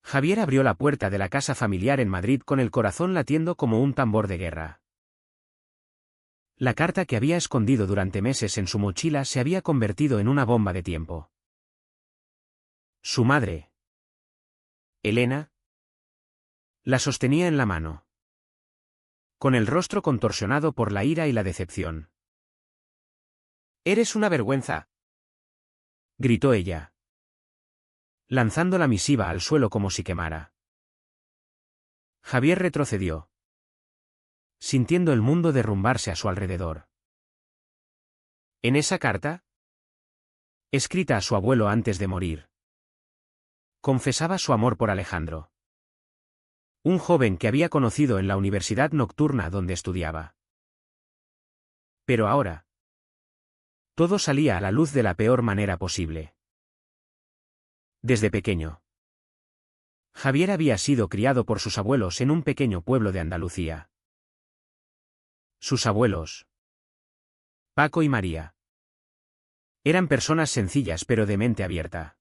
Javier abrió la puerta de la casa familiar en Madrid con el corazón latiendo como un tambor de guerra. La carta que había escondido durante meses en su mochila se había convertido en una bomba de tiempo. Su madre, Elena, la sostenía en la mano, con el rostro contorsionado por la ira y la decepción. «Eres una vergüenza», gritó ella, lanzando la misiva al suelo como si quemara. Javier retrocedió, sintiendo el mundo derrumbarse a su alrededor. En esa carta, escrita a su abuelo antes de morir, confesaba su amor por Alejandro, un joven que había conocido en la universidad nocturna donde estudiaba. Pero ahora, todo salía a la luz de la peor manera posible. Desde pequeño, Javier había sido criado por sus abuelos en un pequeño pueblo de Andalucía. Sus abuelos, Paco y María, eran personas sencillas pero de mente abierta.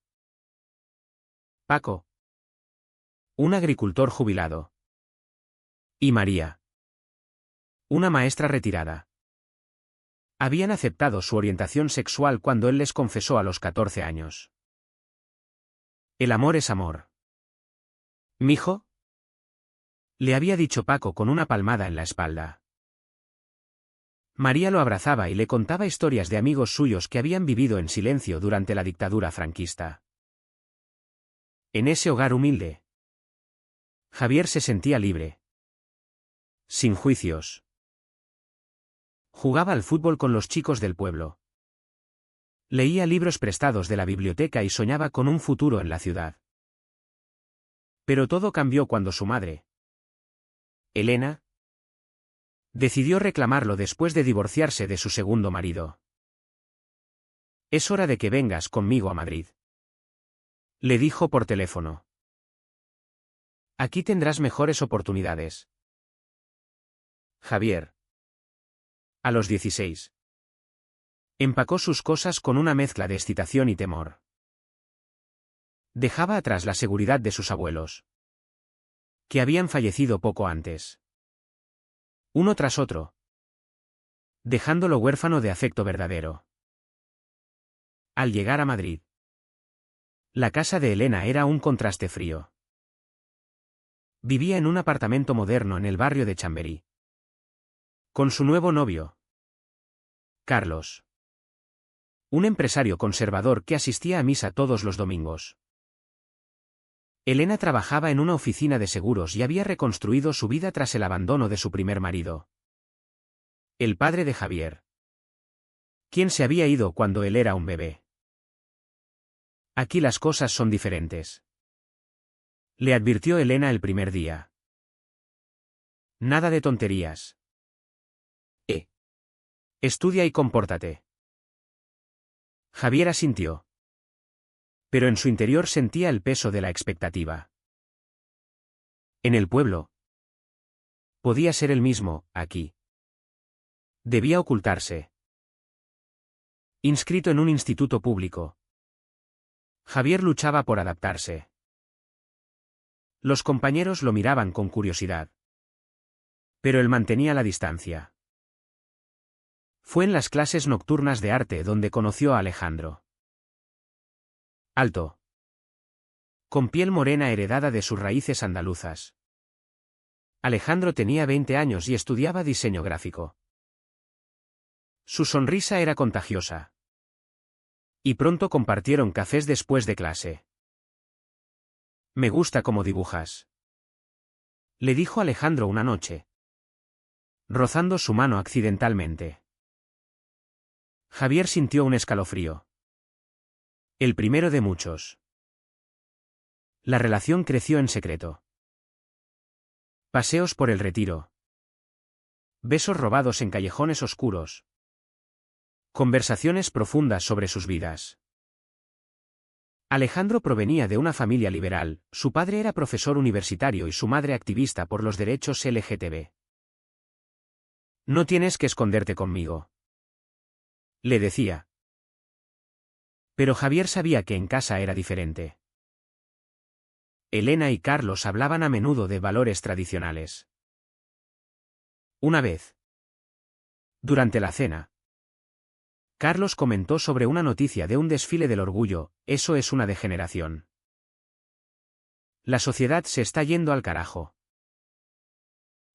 Paco, un agricultor jubilado. Y María, una maestra retirada. Habían aceptado su orientación sexual cuando él les confesó a los 14 años. El amor es amor. «Mijo», le había dicho Paco con una palmada en la espalda. María lo abrazaba y le contaba historias de amigos suyos que habían vivido en silencio durante la dictadura franquista. En ese hogar humilde, Javier se sentía libre, sin juicios. Jugaba al fútbol con los chicos del pueblo. Leía libros prestados de la biblioteca y soñaba con un futuro en la ciudad. Pero todo cambió cuando su madre, Elena, decidió reclamarlo después de divorciarse de su segundo marido. «Es hora de que vengas conmigo a Madrid», le dijo por teléfono. «Aquí tendrás mejores oportunidades». Javier, a los 16, empacó sus cosas con una mezcla de excitación y temor. Dejaba atrás la seguridad de sus abuelos, que habían fallecido poco antes. Uno tras otro, dejándolo huérfano de afecto verdadero. Al llegar a Madrid, la casa de Elena era un contraste frío. Vivía en un apartamento moderno en el barrio de Chamberí, con su nuevo novio, Carlos, un empresario conservador que asistía a misa todos los domingos. Elena trabajaba en una oficina de seguros y había reconstruido su vida tras el abandono de su primer marido, el padre de Javier, quien se había ido cuando él era un bebé. «Aquí las cosas son diferentes», le advirtió Elena el primer día. «Nada de tonterías. Estudia y compórtate». Javier asintió, pero en su interior sentía el peso de la expectativa. En el pueblo, podía ser el mismo, aquí debía ocultarse. Inscrito en un instituto público, Javier luchaba por adaptarse. Los compañeros lo miraban con curiosidad, pero él mantenía la distancia. Fue en las clases nocturnas de arte donde conoció a Alejandro. Alto, con piel morena heredada de sus raíces andaluzas. Alejandro tenía 20 años y estudiaba diseño gráfico. Su sonrisa era contagiosa. Y pronto compartieron cafés después de clase. «Me gusta cómo dibujas», le dijo Alejandro una noche, rozando su mano accidentalmente. Javier sintió un escalofrío. El primero de muchos. La relación creció en secreto. Paseos por el Retiro. Besos robados en callejones oscuros. Conversaciones profundas sobre sus vidas. Alejandro provenía de una familia liberal, su padre era profesor universitario y su madre activista por los derechos LGTB. «No tienes que esconderte conmigo», le decía. Pero Javier sabía que en casa era diferente. Elena y Carlos hablaban a menudo de valores tradicionales. Una vez, durante la cena, Carlos comentó sobre una noticia de un desfile del orgullo: eso es una degeneración. La sociedad se está yendo al carajo.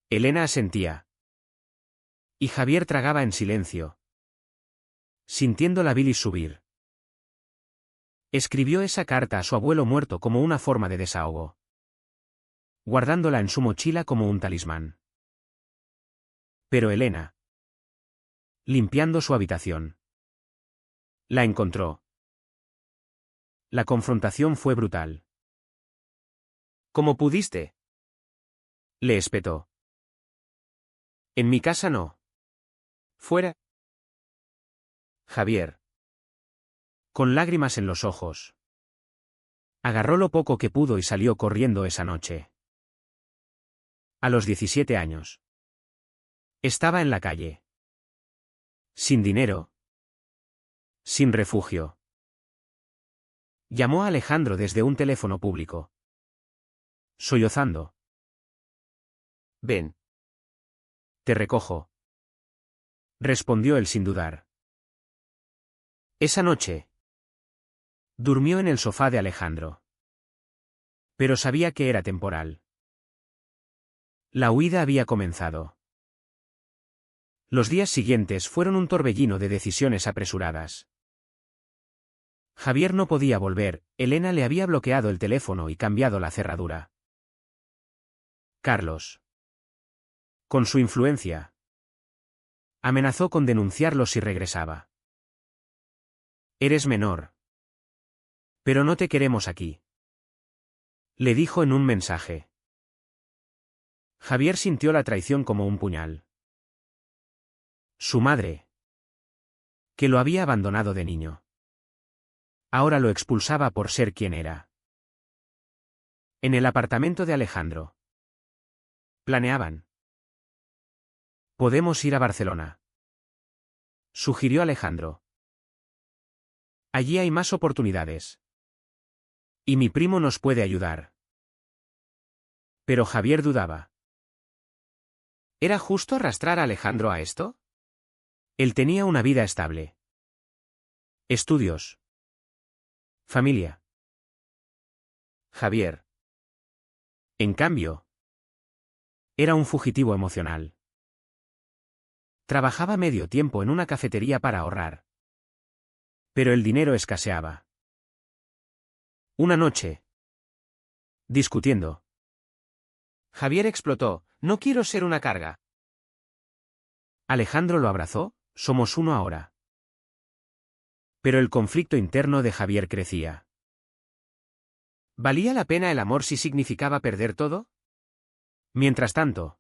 Elena asentía. Y Javier tragaba en silencio, sintiendo la bilis subir. Escribió esa carta a su abuelo muerto como una forma de desahogo, guardándola en su mochila como un talismán. Pero Elena, limpiando su habitación, la encontró. La confrontación fue brutal. ¿Cómo pudiste?, le espetó. En mi casa no. Fuera. Javier, con lágrimas en los ojos, agarró lo poco que pudo y salió corriendo esa noche. A los 17 años. Estaba en la calle. Sin dinero. Sin refugio. Llamó a Alejandro desde un teléfono público, sollozando. Ven. Te recojo, respondió él sin dudar. Esa noche, durmió en el sofá de Alejandro. Pero sabía que era temporal. La huida había comenzado. Los días siguientes fueron un torbellino de decisiones apresuradas. Javier no podía volver, Elena le había bloqueado el teléfono y cambiado la cerradura. Carlos, con su influencia, amenazó con denunciarlo si regresaba. Eres menor. Pero no te queremos aquí, le dijo en un mensaje. Javier sintió la traición como un puñal. Su madre, que lo había abandonado de niño, ahora lo expulsaba por ser quien era. En el apartamento de Alejandro, planeaban. Podemos ir a Barcelona, sugirió Alejandro. Allí hay más oportunidades. Y mi primo nos puede ayudar. Pero Javier dudaba. ¿Era justo arrastrar a Alejandro a esto? Él tenía una vida estable. Estudios. Familia. Javier, en cambio, era un fugitivo emocional. Trabajaba medio tiempo en una cafetería para ahorrar. Pero el dinero escaseaba. Una noche, discutiendo, Javier explotó: no quiero ser una carga. Alejandro lo abrazó: somos uno ahora. Pero el conflicto interno de Javier crecía. ¿Valía la pena el amor si significaba perder todo? Mientras tanto,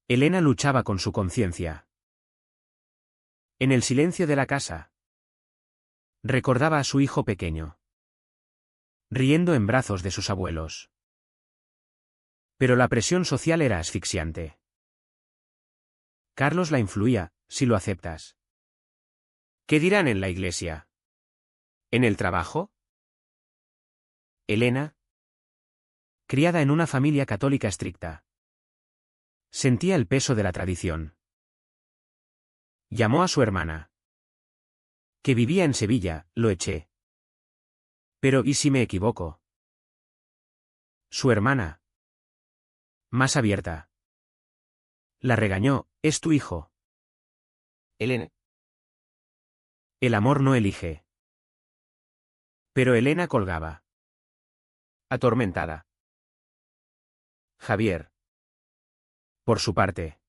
Elena luchaba con su conciencia. En el silencio de la casa, recordaba a su hijo pequeño, riendo en brazos de sus abuelos. Pero la presión social era asfixiante. Carlos la influía: si lo aceptas. ¿Qué dirán en la iglesia? ¿En el trabajo? Elena, criada en una familia católica estricta, sentía el peso de la tradición. Llamó a su hermana, que vivía en Sevilla: lo eché. Pero ¿y si me equivoco? Su hermana, más abierta, la regañó: es tu hijo. Elena. El amor no elige. Pero Elena colgaba, atormentada. Javier, por su parte,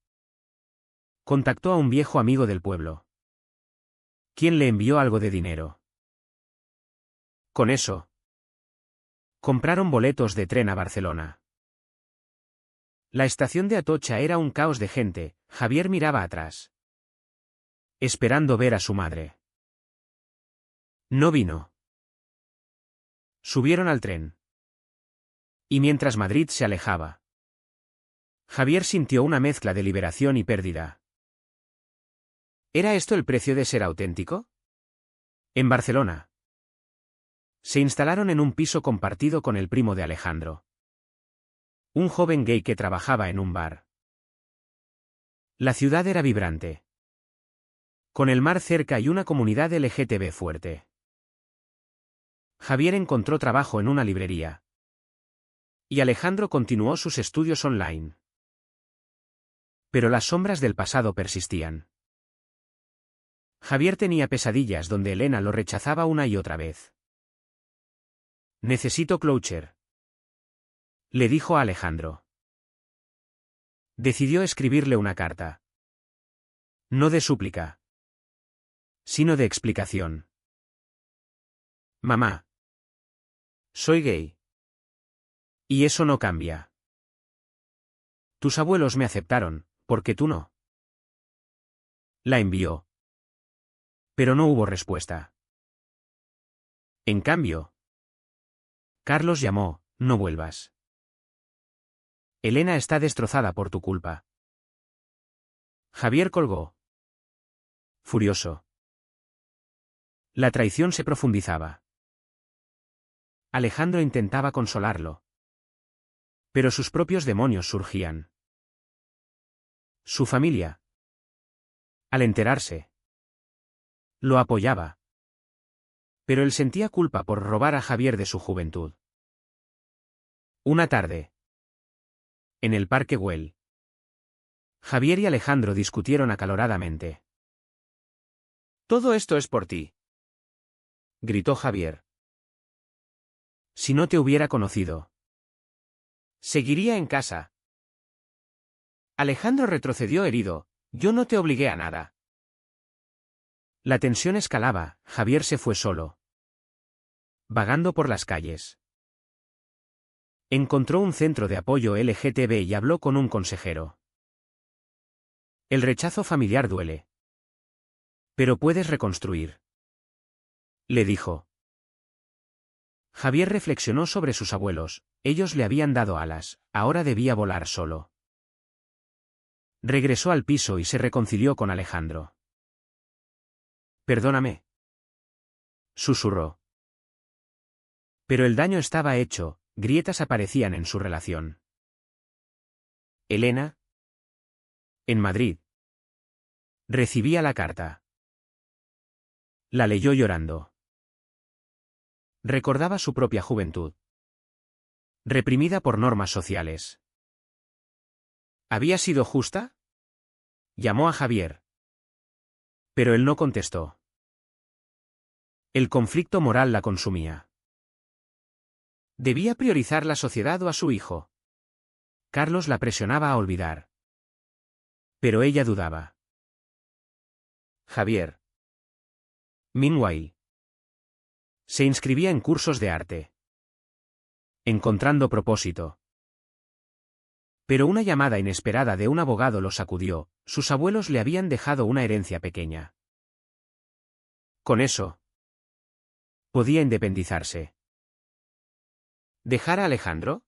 contactó a un viejo amigo del pueblo, quien le envió algo de dinero. Con eso, compraron boletos de tren a Barcelona. La estación de Atocha era un caos de gente. Javier miraba atrás, esperando ver a su madre. No vino. Subieron al tren. Y mientras Madrid se alejaba, Javier sintió una mezcla de liberación y pérdida. ¿Era esto el precio de ser auténtico? En Barcelona, Se instalaron en un piso compartido con el primo de Alejandro, un joven gay que trabajaba en un bar. La ciudad era vibrante, con el mar cerca y una comunidad LGTB fuerte. Javier encontró trabajo en una librería, y Alejandro continuó sus estudios online. Pero las sombras del pasado persistían. Javier tenía pesadillas donde Elena lo rechazaba una y otra vez. Necesito closure, le dijo a Alejandro. Decidió escribirle una carta. No de súplica, sino de explicación. Mamá. Soy gay. Y eso no cambia. Tus abuelos me aceptaron, ¿por qué tú no? La envió. Pero no hubo respuesta. En cambio, Carlos llamó, no vuelvas. Elena está destrozada por tu culpa. Javier colgó. Furioso. La traición se profundizaba. Alejandro intentaba consolarlo. Pero sus propios demonios surgían. Su familia, al enterarse, lo apoyaba. Pero él sentía culpa por robar a Javier de su juventud. Una tarde, en el Parque Güell, Javier y Alejandro discutieron acaloradamente. Todo esto es por ti, gritó Javier. Si no te hubiera conocido, seguiría en casa. Alejandro retrocedió herido, yo no te obligué a nada. La tensión escalaba, Javier se fue solo, vagando por las calles. Encontró un centro de apoyo LGTB y habló con un consejero. El rechazo familiar duele. Pero puedes reconstruir, le dijo. Javier reflexionó sobre sus abuelos, ellos le habían dado alas, ahora debía volar solo. Regresó al piso y se reconcilió con Alejandro. Perdóname, susurró. Pero el daño estaba hecho, grietas aparecían en su relación. Elena, en Madrid, recibía la carta. La leyó llorando. Recordaba su propia juventud, reprimida por normas sociales. ¿Había sido justa? Llamó a Javier. Pero él no contestó. El conflicto moral la consumía. ¿Debía priorizar la sociedad o a su hijo? Carlos la presionaba a olvidar. Pero ella dudaba. Javier. Meanwhile, se inscribía en cursos de arte, encontrando propósito. Pero una llamada inesperada de un abogado lo sacudió, sus abuelos le habían dejado una herencia pequeña. Con eso, podía independizarse. ¿Dejar a Alejandro?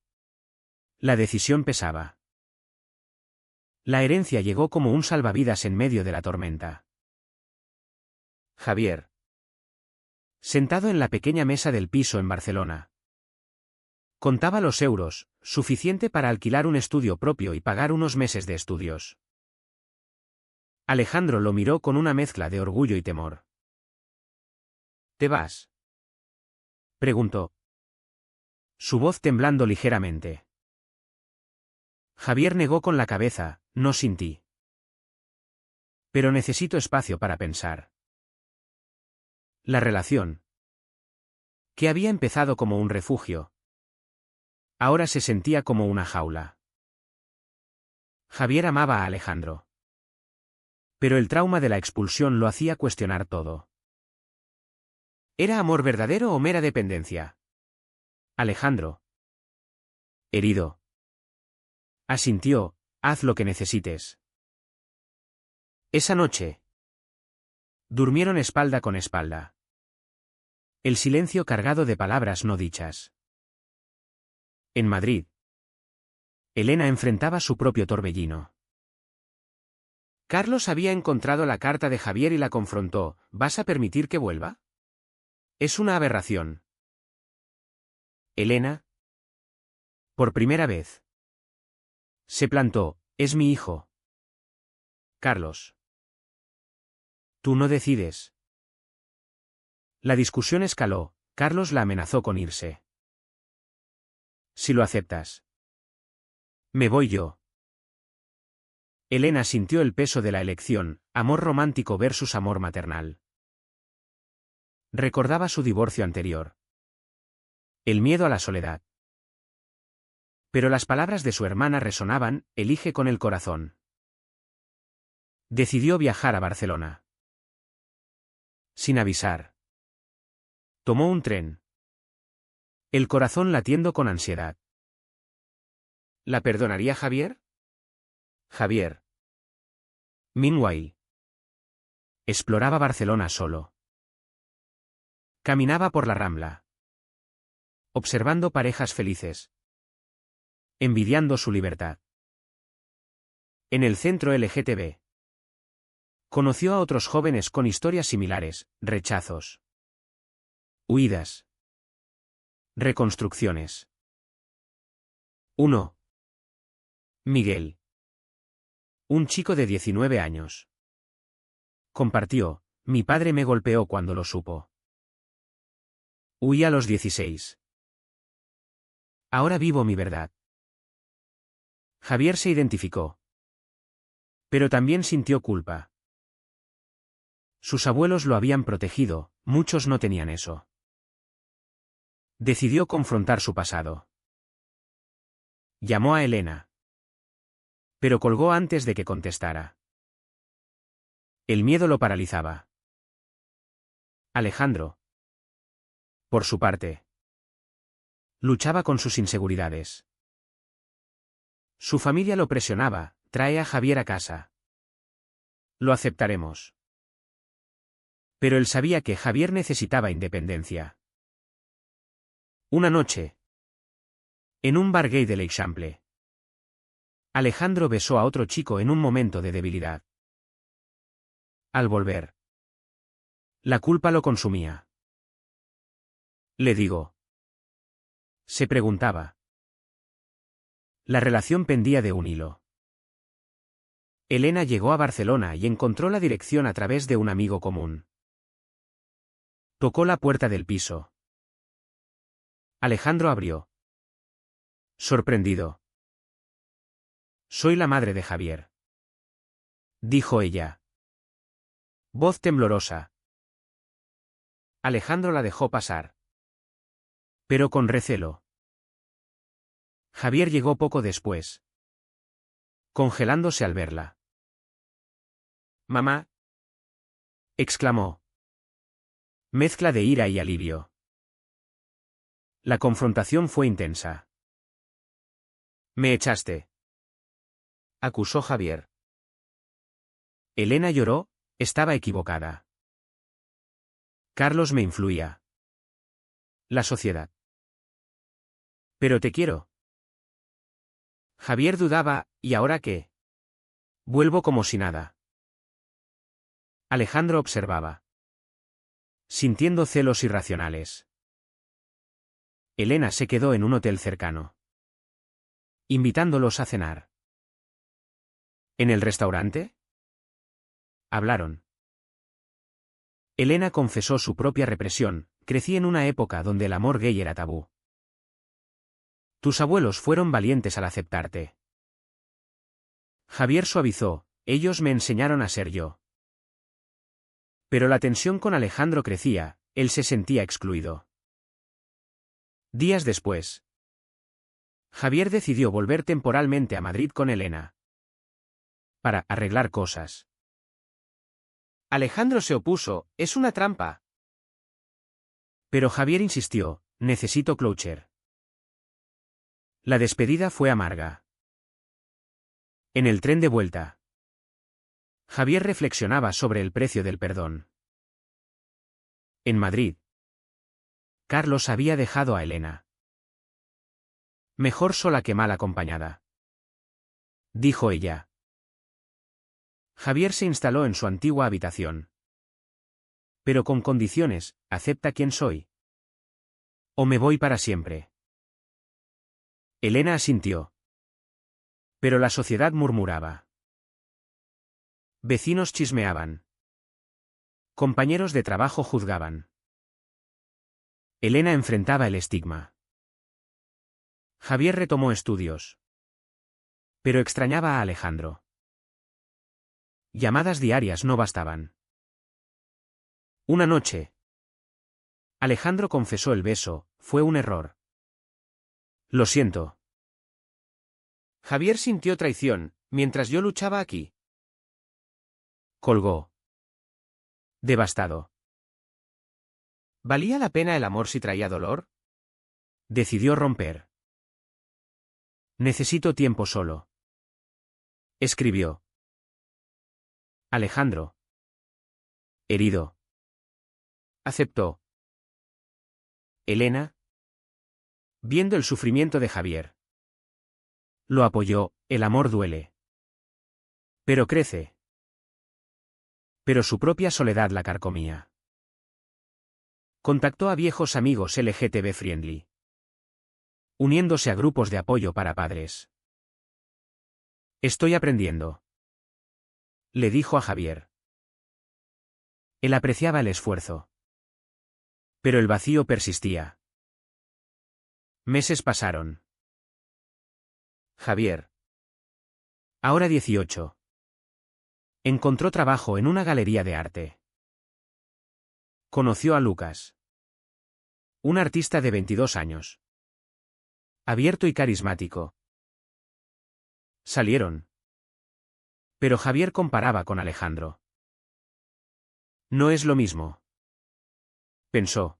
La decisión pesaba. La herencia llegó como un salvavidas en medio de la tormenta. Javier. Sentado en la pequeña mesa del piso en Barcelona. Contaba los euros, suficiente para alquilar un estudio propio y pagar unos meses de estudios. Alejandro lo miró con una mezcla de orgullo y temor. ¿Te vas?, preguntó, su voz temblando ligeramente. Javier negó con la cabeza, no sin ti. Pero necesito espacio para pensar. La relación, que había empezado como un refugio, ahora se sentía como una jaula. Javier amaba a Alejandro. Pero el trauma de la expulsión lo hacía cuestionar todo. ¿Era amor verdadero o mera dependencia? Alejandro, herido, asintió, haz lo que necesites. Esa noche, durmieron espalda con espalda. El silencio cargado de palabras no dichas. En Madrid, Elena enfrentaba su propio torbellino. Carlos había encontrado la carta de Javier y la confrontó, ¿vas a permitir que vuelva? Es una aberración. Elena. Por primera vez. Se plantó. Es mi hijo. Carlos. Tú no decides. La discusión escaló. Carlos la amenazó con irse. Si lo aceptas. Me voy yo. Elena sintió el peso de la elección, amor romántico versus amor maternal. Recordaba su divorcio anterior. El miedo a la soledad. Pero las palabras de su hermana resonaban, elige con el corazón. Decidió viajar a Barcelona. Sin avisar. Tomó un tren. El corazón latiendo con ansiedad. ¿La perdonaría Javier? Javier. Meanwhile. Exploraba Barcelona solo. Caminaba por la Rambla. Observando parejas felices. Envidiando su libertad. En el centro LGTB. Conoció a otros jóvenes con historias similares, rechazos. Huidas. Reconstrucciones. 1. Miguel. Un chico de 19 años. Compartió, mi padre me golpeó cuando lo supo. Huí a los 16. Ahora vivo mi verdad. Javier se identificó. Pero también sintió culpa. Sus abuelos lo habían protegido, muchos no tenían eso. Decidió confrontar su pasado. Llamó a Elena. Pero colgó antes de que contestara. El miedo lo paralizaba. Alejandro. Por su parte. Luchaba con sus inseguridades. Su familia lo presionaba, trae a Javier a casa. Lo aceptaremos. Pero él sabía que Javier necesitaba independencia. Una noche. En un bar gay de l'Eixample. Alejandro besó a otro chico en un momento de debilidad. Al volver. La culpa lo consumía. Le digo. Se preguntaba. La relación pendía de un hilo. Elena llegó a Barcelona y encontró la dirección a través de un amigo común. Tocó la puerta del piso. Alejandro abrió. Sorprendido. Soy la madre de Javier. Dijo ella. Voz temblorosa. Alejandro la dejó pasar. Pero con recelo. Javier llegó poco después. Congelándose al verla. Mamá. Exclamó. Mezcla de ira y alivio. La confrontación fue intensa. Me echaste. Acusó Javier. Elena lloró, estaba equivocada. Carlos me influía. La sociedad. Pero te quiero. Javier dudaba, ¿y ahora qué? Vuelvo como si nada. Alejandro observaba. Sintiendo celos irracionales. Elena se quedó en un hotel cercano. Invitándolos a cenar. ¿En el restaurante? Hablaron. Elena confesó su propia represión, crecí en una época donde el amor gay era tabú. Tus abuelos fueron valientes al aceptarte. Javier suavizó, ellos me enseñaron a ser yo. Pero la tensión con Alejandro crecía, él se sentía excluido. Días después. Javier decidió volver temporalmente a Madrid con Elena. Para arreglar cosas. Alejandro se opuso, es una trampa. Pero Javier insistió, necesito closure. La despedida fue amarga. En el tren de vuelta. Javier reflexionaba sobre el precio del perdón. En Madrid. Carlos había dejado a Elena. Mejor sola que mal acompañada. Dijo ella. Javier se instaló en su antigua habitación. Pero con condiciones, acepta quién soy. O me voy para siempre. Elena asintió. Pero la sociedad murmuraba. Vecinos chismeaban. Compañeros de trabajo juzgaban. Elena enfrentaba el estigma. Javier retomó estudios. Pero extrañaba a Alejandro. Llamadas diarias no bastaban. Una noche. Alejandro confesó el beso, fue un error. Lo siento. Javier sintió traición, mientras yo luchaba aquí. Colgó. Devastado. ¿Valía la pena el amor si traía dolor? Decidió romper. Necesito tiempo solo. Escribió. Alejandro. Herido. Aceptó. Elena. Viendo el sufrimiento de Javier. Lo apoyó, el amor duele. Pero crece. Pero su propia soledad la carcomía. Contactó a viejos amigos LGTB friendly. Uniéndose a grupos de apoyo para padres. Estoy aprendiendo. Le dijo a Javier. Él apreciaba el esfuerzo. Pero el vacío persistía. Meses pasaron. Javier. Ahora 18. Encontró trabajo en una galería de arte. Conoció a Lucas. Un artista de 22 años. Abierto y carismático. Salieron. Pero Javier comparaba con Alejandro. No es lo mismo. Pensó.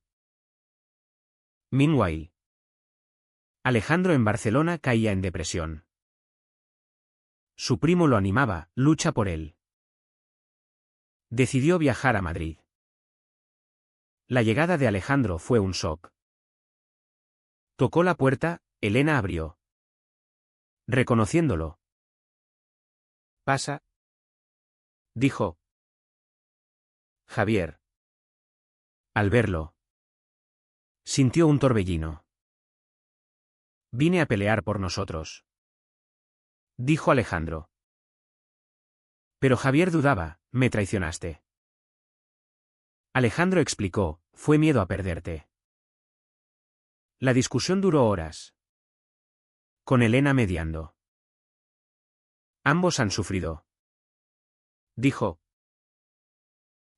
Meanwhile. Alejandro en Barcelona caía en depresión. Su primo lo animaba, lucha por él. Decidió viajar a Madrid. La llegada de Alejandro fue un shock. Tocó la puerta, Elena abrió. Reconociéndolo. «Pasa», dijo. Javier. Al verlo. Sintió un torbellino. Vine a pelear por nosotros. Dijo Alejandro. Pero Javier dudaba, me traicionaste. Alejandro explicó, fue miedo a perderte. La discusión duró horas. Con Elena mediando. Ambos han sufrido. Dijo.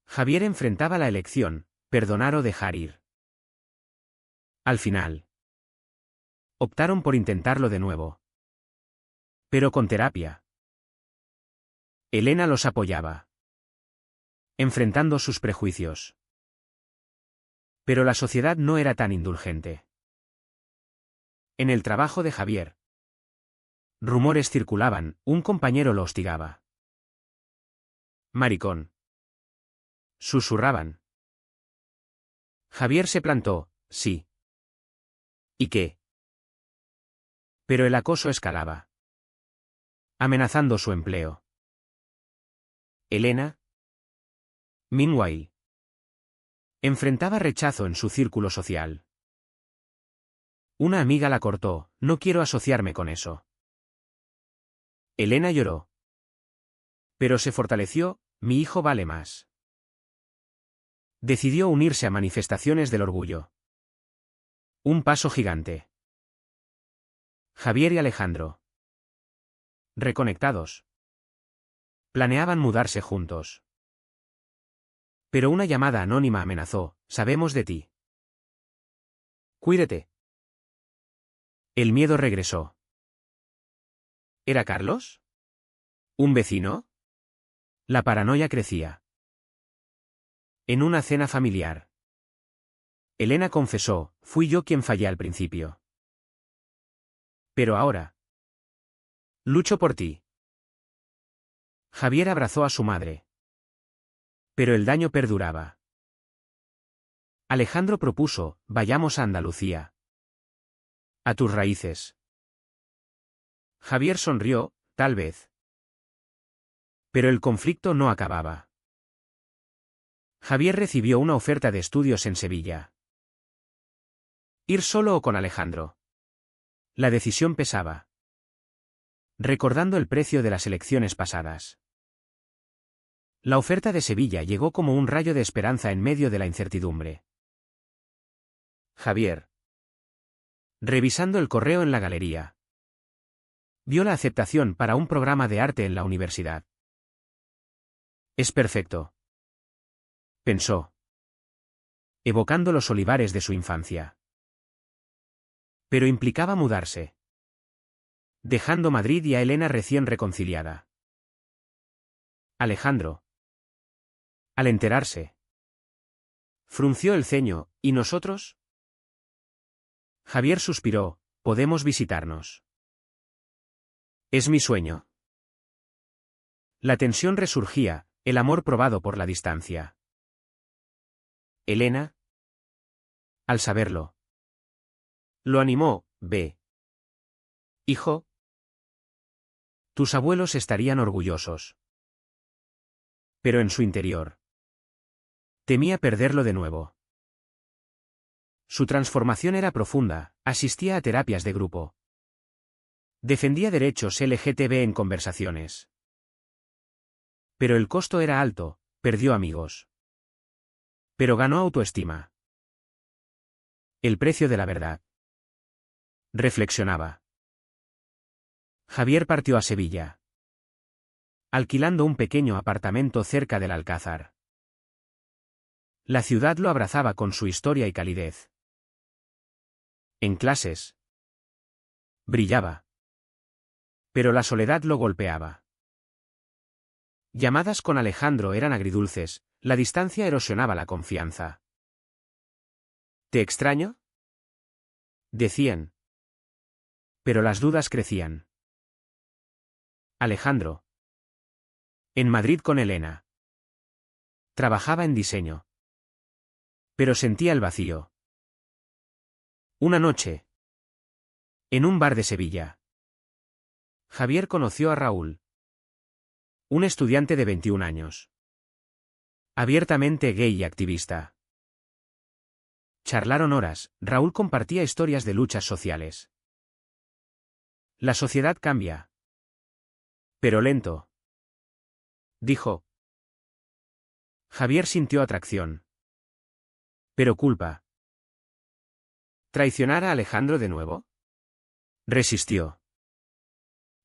Javier enfrentaba la elección, perdonar o dejar ir. Al final. Optaron por intentarlo de nuevo. Pero con terapia. Elena los apoyaba. Enfrentando sus prejuicios. Pero la sociedad no era tan indulgente. En el trabajo de Javier. Rumores circulaban, un compañero lo hostigaba. Maricón. Susurraban. Javier se plantó, sí. ¿Y qué? Pero el acoso escalaba. Amenazando su empleo. Elena. Meanwhile. Enfrentaba rechazo en su círculo social. Una amiga la cortó, no quiero asociarme con eso. Elena lloró. Pero se fortaleció, mi hijo vale más. Decidió unirse a manifestaciones del orgullo. Un paso gigante. Javier y Alejandro. Reconectados. Planeaban mudarse juntos. Pero una llamada anónima amenazó, sabemos de ti. Cuídate. El miedo regresó. ¿Era Carlos? ¿Un vecino? La paranoia crecía. En una cena familiar. Elena confesó, fui yo quien fallé al principio. Pero ahora. Lucho por ti. Javier abrazó a su madre. Pero el daño perduraba. Alejandro propuso, vayamos a Andalucía. A tus raíces. Javier sonrió, tal vez. Pero el conflicto no acababa. Javier recibió una oferta de estudios en Sevilla. ¿Ir solo o con Alejandro? La decisión pesaba. Recordando el precio de las elecciones pasadas. La oferta de Sevilla llegó como un rayo de esperanza en medio de la incertidumbre. Javier. Revisando el correo en la galería. Vio la aceptación para un programa de arte en la universidad. Es perfecto. Pensó. Evocando los olivares de su infancia. Pero implicaba mudarse. Dejando Madrid y a Elena recién reconciliada. Alejandro. Al enterarse. Frunció el ceño, ¿y nosotros? Javier suspiró, podemos visitarnos. Es mi sueño. La tensión resurgía, el amor probado por la distancia. Elena. Al saberlo. Lo animó, ve. Hijo. Tus abuelos estarían orgullosos. Pero en su interior. Temía perderlo de nuevo. Su transformación era profunda, asistía a terapias de grupo. Defendía derechos LGTB en conversaciones. Pero el costo era alto, perdió amigos. Pero ganó autoestima. El precio de la verdad. Reflexionaba. Javier partió a Sevilla. Alquilando un pequeño apartamento cerca del Alcázar. La ciudad lo abrazaba con su historia y calidez. En clases. Brillaba. Pero la soledad lo golpeaba. Llamadas con Alejandro eran agridulces, la distancia erosionaba la confianza. ¿Te extraño? Decían. Pero las dudas crecían. Alejandro. En Madrid con Elena. Trabajaba en diseño. Pero sentía el vacío. Una noche. En un bar de Sevilla. Javier conoció a Raúl. Un estudiante de 21 años. Abiertamente gay y activista. Charlaron horas, Raúl compartía historias de luchas sociales. La sociedad cambia. Pero lento. Dijo. Javier sintió atracción. Pero culpa. ¿Traicionar a Alejandro de nuevo? Resistió.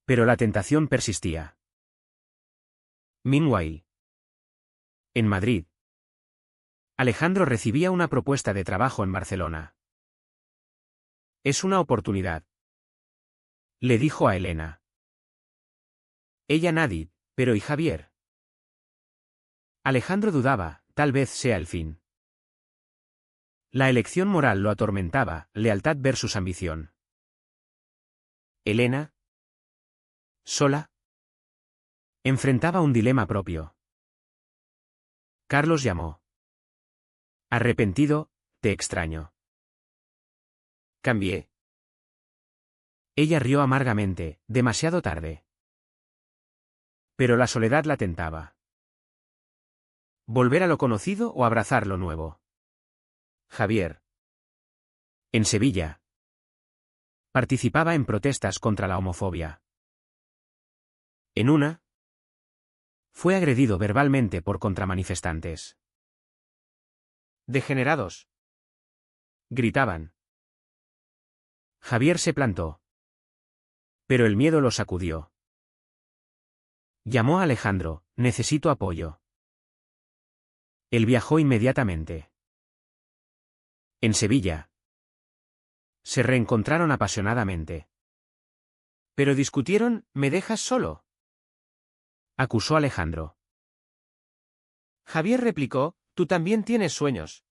Pero la tentación persistía. Meanwhile. En Madrid. Alejandro recibía una propuesta de trabajo en Barcelona. Es una oportunidad. Le dijo a Elena. Ella nadie, pero ¿y Javier? Alejandro dudaba, tal vez sea el fin. La elección moral lo atormentaba, lealtad versus ambición. Elena. Sola. Enfrentaba un dilema propio. Carlos llamó. Arrepentido, te extraño. Cambié. Ella rió amargamente, demasiado tarde. Pero la soledad la tentaba. ¿Volver a lo conocido o abrazar lo nuevo? Javier. En Sevilla. Participaba en protestas contra la homofobia. En una. Fue agredido verbalmente por contramanifestantes. Degenerados. Gritaban. Javier se plantó. Pero el miedo lo sacudió. Llamó a Alejandro, necesito apoyo. Él viajó inmediatamente. En Sevilla. Se reencontraron apasionadamente. Pero discutieron, ¿me dejas solo? Acusó Alejandro. Javier replicó, tú también tienes sueños.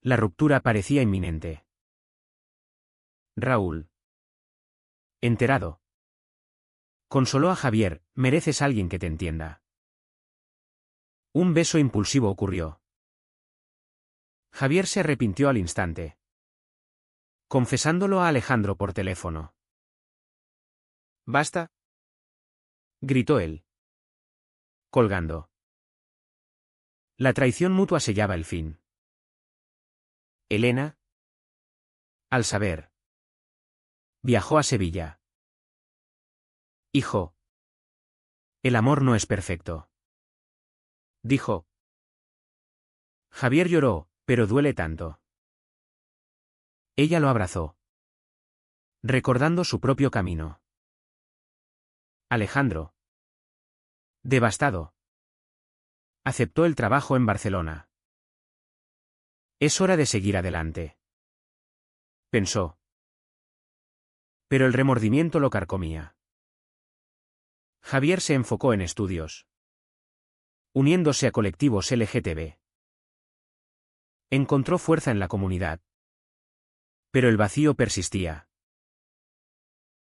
La ruptura parecía inminente. Raúl. Enterado. Consoló a Javier, mereces alguien que te entienda. Un beso impulsivo ocurrió. Javier se arrepintió al instante. Confesándolo a Alejandro por teléfono. ¿Basta? Gritó él. Colgando. La traición mutua sellaba el fin. Elena. Al saber. Viajó a Sevilla. Hijo. El amor no es perfecto. Dijo. Javier lloró, pero duele tanto. Ella lo abrazó. Recordando su propio camino. Alejandro. Devastado. Aceptó el trabajo en Barcelona. Es hora de seguir adelante. Pensó. Pero el remordimiento lo carcomía. Javier se enfocó en estudios. Uniéndose a colectivos LGTB. Encontró fuerza en la comunidad. Pero el vacío persistía.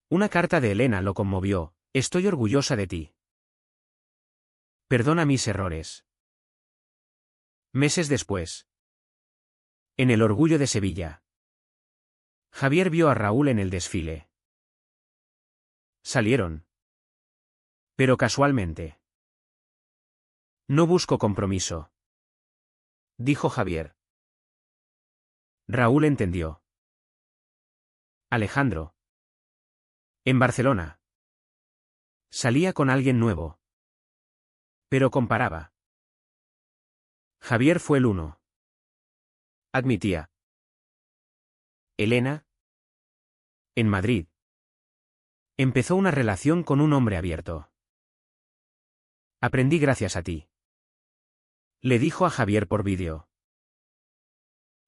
Una carta de Elena lo conmovió. Estoy orgullosa de ti. Perdona mis errores. Meses después. En el Orgullo de Sevilla. Javier vio a Raúl en el desfile. Salieron. Pero casualmente. No busco compromiso. Dijo Javier. Raúl entendió. Alejandro. En Barcelona. Salía con alguien nuevo. Pero comparaba. Javier fue el uno. Admitía. Elena. En Madrid. Empezó una relación con un hombre abierto. Aprendí gracias a ti. Le dijo a Javier por vídeo.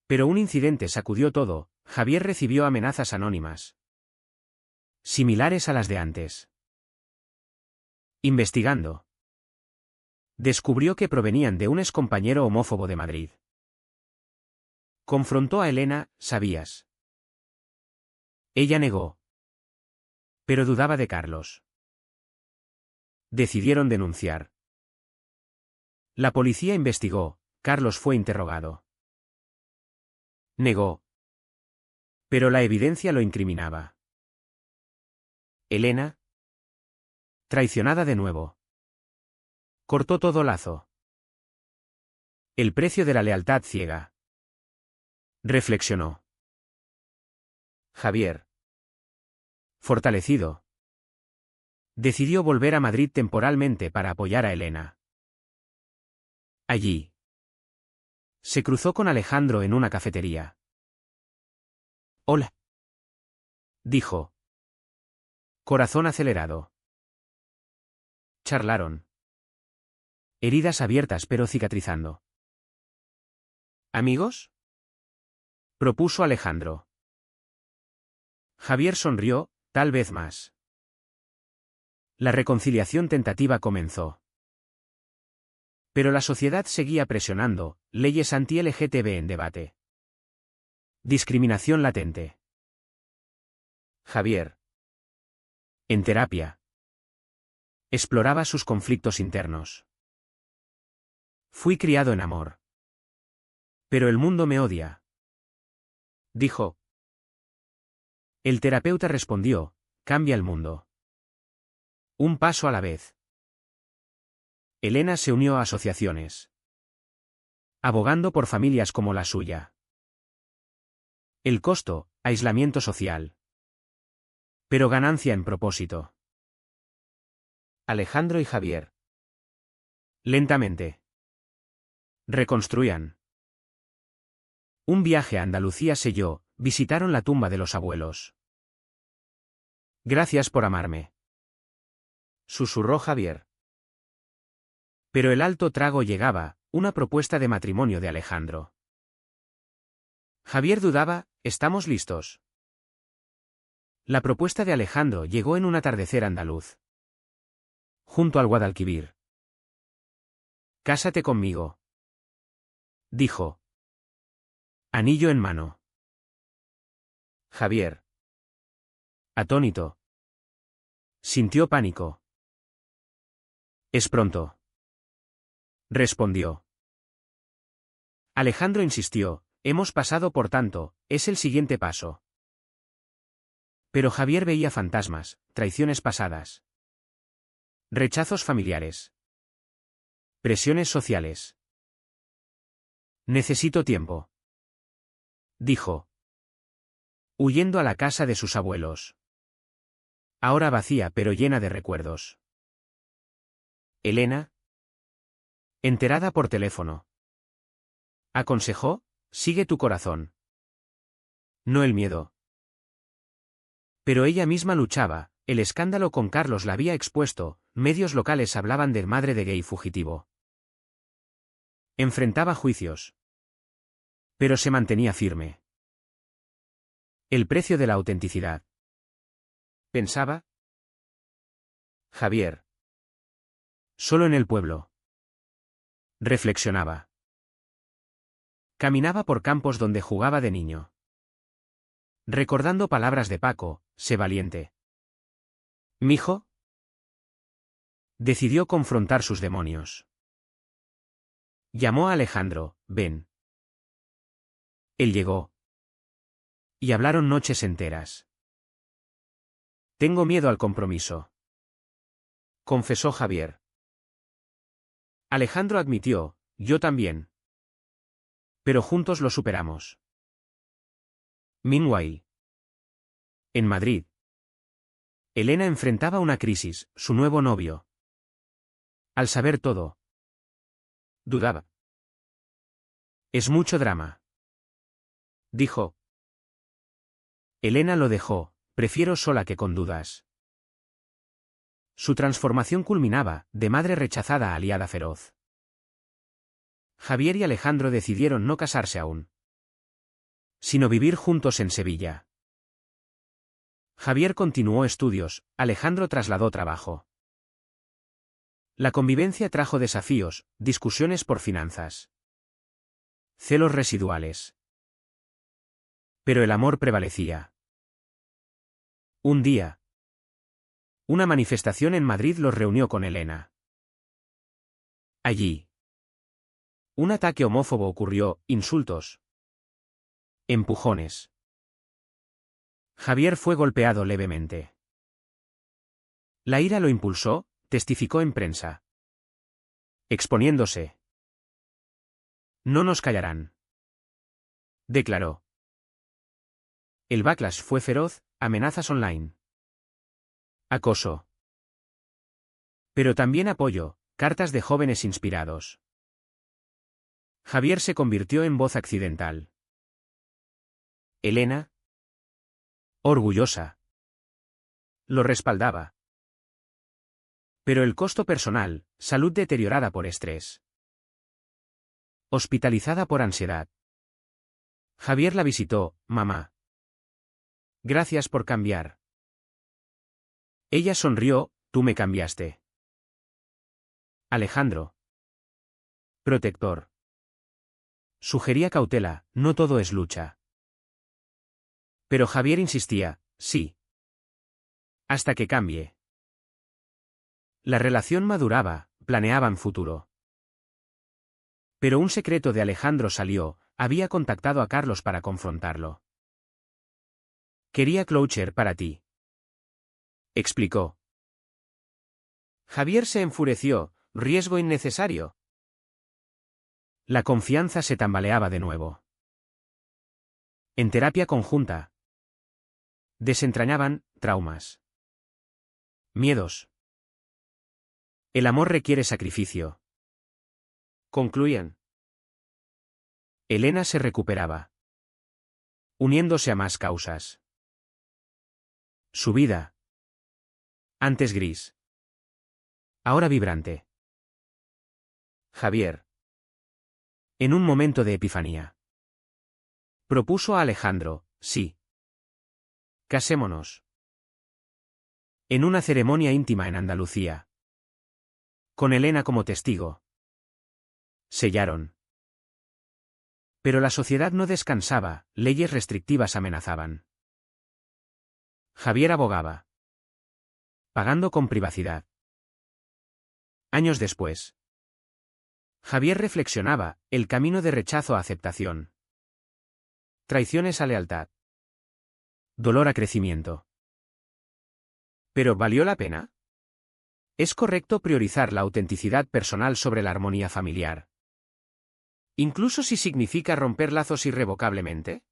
Pero un incidente sacudió todo. Javier recibió amenazas anónimas. Similares a las de antes. Investigando. Descubrió que provenían de un excompañero homófobo de Madrid. Confrontó a Elena, ¿sabías? Ella negó. Pero dudaba de Carlos. Decidieron denunciar. La policía investigó. Carlos fue interrogado. Negó. Pero la evidencia lo incriminaba. Elena. Traicionada de nuevo. Cortó todo lazo. El precio de la lealtad ciega. Reflexionó. Javier. Fortalecido. Decidió volver a Madrid temporalmente para apoyar a Elena. Allí. Se cruzó con Alejandro en una cafetería. Hola. Dijo. Corazón acelerado. Charlaron. Heridas abiertas pero cicatrizando. ¿Amigos? Propuso Alejandro. Javier sonrió, tal vez más. La reconciliación tentativa comenzó. Pero la sociedad seguía presionando, leyes anti-LGTB en debate. Discriminación latente. Javier. En terapia. Exploraba sus conflictos internos. Fui criado en amor. Pero el mundo me odia. Dijo. El terapeuta respondió, cambia el mundo. Un paso a la vez. Elena se unió a asociaciones. Abogando por familias como la suya. El costo, aislamiento social. Pero ganancia en propósito. Alejandro y Javier. Lentamente. Reconstruían. Un viaje a Andalucía selló, visitaron la tumba de los abuelos. Gracias por amarme. Susurró Javier. Pero el alto trago llegaba, una propuesta de matrimonio de Alejandro. Javier dudaba, ¿estamos listos? La propuesta de Alejandro llegó en un atardecer andaluz. Junto al Guadalquivir. Cásate conmigo. Dijo. Anillo en mano. Javier. Atónito. Sintió pánico. Es pronto. Respondió. Alejandro insistió, hemos pasado por tanto, es el siguiente paso. Pero Javier veía fantasmas, traiciones pasadas. Rechazos familiares. Presiones sociales. Necesito tiempo. Dijo. huyendo a la casa de sus abuelos. Ahora vacía pero llena de recuerdos. Elena, enterada por teléfono, aconsejó: sigue tu corazón, no el miedo. Pero ella misma luchaba, el escándalo con Carlos la había expuesto, medios locales hablaban de madre de gay fugitivo. Enfrentaba juicios. Pero se mantenía firme. El precio de la autenticidad. Pensaba. Javier. Solo en el pueblo. Reflexionaba. Caminaba por campos donde jugaba de niño. Recordando palabras de Paco: sé valiente. Mijo. Decidió confrontar sus demonios. Llamó a Alejandro: ven. Él llegó. Y hablaron noches enteras. Tengo miedo al compromiso, confesó Javier. Alejandro admitió: yo también. Pero juntos lo superamos. Meanwhile. En Madrid. Elena enfrentaba una crisis, su nuevo novio. Al saber todo, dudaba. Es mucho drama, dijo. Elena lo dejó: prefiero sola que con dudas. Su transformación culminaba, de madre rechazada a aliada feroz. Javier y Alejandro decidieron no casarse aún, sino vivir juntos en Sevilla. Javier continuó estudios, Alejandro trasladó trabajo. La convivencia trajo desafíos, discusiones por finanzas, celos residuales. Pero el amor prevalecía. Un día, una manifestación en Madrid los reunió con Elena. Allí, un ataque homófobo ocurrió: insultos, empujones. Javier fue golpeado levemente. La ira lo impulsó, testificó en prensa, exponiéndose. No nos callarán, declaró. El backlash fue feroz: amenazas online, acoso. Pero también apoyo, cartas de jóvenes inspirados. Javier se convirtió en voz accidental. Elena, orgullosa, lo respaldaba. Pero el costo personal: salud deteriorada por estrés. Hospitalizada por ansiedad. Javier la visitó: mamá. Gracias por cambiar. Ella sonrió: tú me cambiaste. Alejandro, protector, sugería cautela: no todo es lucha. Pero Javier insistía: sí. Hasta que cambie. La relación maduraba, planeaban futuro. Pero un secreto de Alejandro salió: había contactado a Carlos para confrontarlo. Quería closure para ti, explicó. Javier se enfureció: riesgo innecesario. La confianza se tambaleaba de nuevo. En terapia conjunta, desentrañaban traumas, miedos. El amor requiere sacrificio, concluían. Elena se recuperaba, uniéndose a más causas. Su vida, antes gris, ahora vibrante. Javier, en un momento de epifanía, propuso a Alejandro: sí. Casémonos. En una ceremonia íntima en Andalucía, con Elena como testigo. Sellaron. Pero la sociedad no descansaba, leyes restrictivas amenazaban. Javier abogaba, pagando con privacidad. Años después, Javier reflexionaba: el camino de rechazo a aceptación, traiciones a lealtad, dolor a crecimiento. ¿Pero valió la pena? ¿Es correcto priorizar la autenticidad personal sobre la armonía familiar, incluso si significa romper lazos irrevocablemente?